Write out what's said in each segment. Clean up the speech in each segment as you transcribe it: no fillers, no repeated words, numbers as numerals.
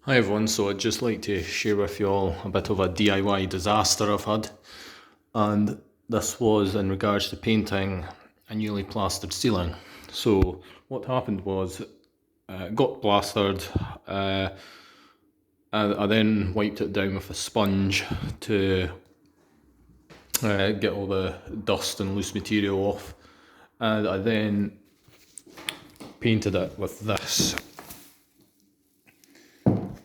Hi everyone, so I'd just like to share with you all a bit of a DIY disaster I've had, and this was in regards to painting a newly plastered ceiling. So what happened was it got plastered, I then wiped it down with a sponge to get all the dust and loose material off, and I then painted it with this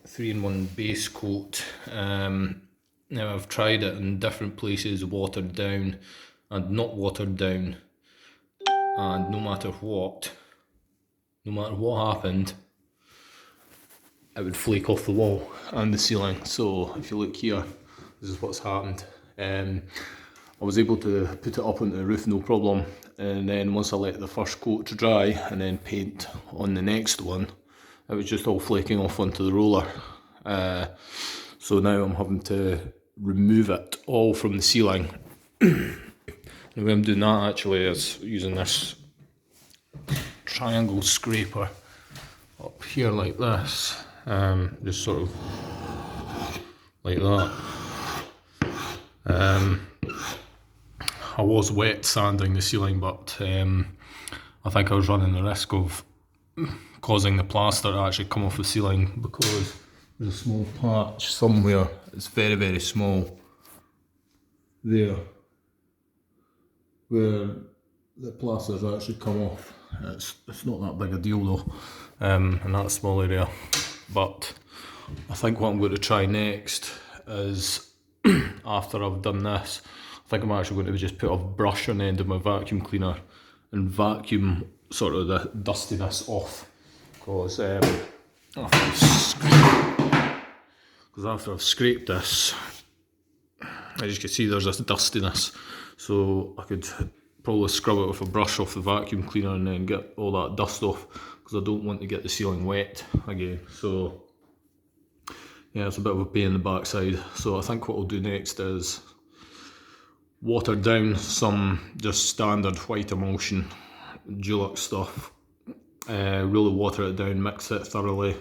3-in-1 base coat. Now I've tried it in different places, watered down and not watered down, and no matter what happened, it would flake off the wall and the ceiling. So if you look here, this is what's happened. I was able to put it up onto the roof no problem, and then once I let the first coat dry and then paint on the next one, it was just all flaking off onto the roller. So now I'm having to remove it all from the ceiling. The way I'm doing that actually is using this triangle scraper up here like this, just sort of like that. I was wet sanding the ceiling, but I think I was running the risk of causing the plaster to actually come off the ceiling, because there's a small patch somewhere, it's very, very small, there, where the plaster's actually come off. It's not that big a deal though, in that small area. But I think what I'm going to try next is, after I've done this, I think I'm actually going to just put a brush on the end of my vacuum cleaner and vacuum sort of the dustiness off, because after I've scraped this, as you can see, there's this dustiness, so I could probably scrub it with a brush off the vacuum cleaner and then get all that dust off, because I don't want to get the ceiling wet again. So yeah, it's a bit of a pain in the backside. So I think what I'll do next is water down some just standard white emulsion, Dulux stuff, really water it down, mix it thoroughly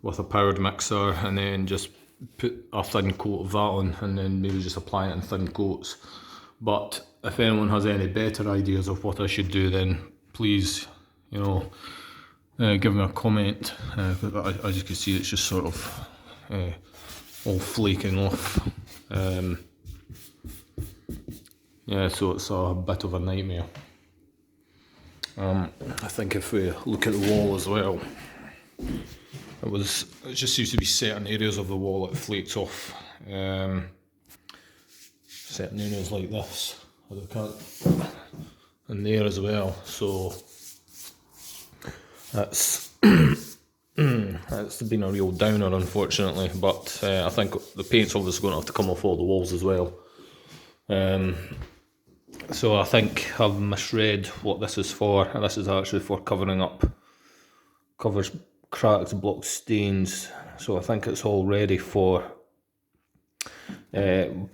with a powered mixer, and then just put a thin coat of that on, and then maybe just apply it in thin coats. But if anyone has any better ideas of what I should do, then please, give me a comment. But as you can see, it's just sort of all flaking off. Yeah, so it's a bit of a nightmare. I think if we look at the wall as well, it just seems to be certain areas of the wall that flakes off. Certain areas like this, and there as well. So that's that's been a real downer, unfortunately. But I think the paint's obviously going to have to come off all the walls as well. So I think I've misread what this is for, and this is actually for covers cracks, block stains. So I think it's all ready for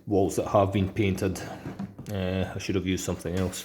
walls that have been painted. I should have used something else.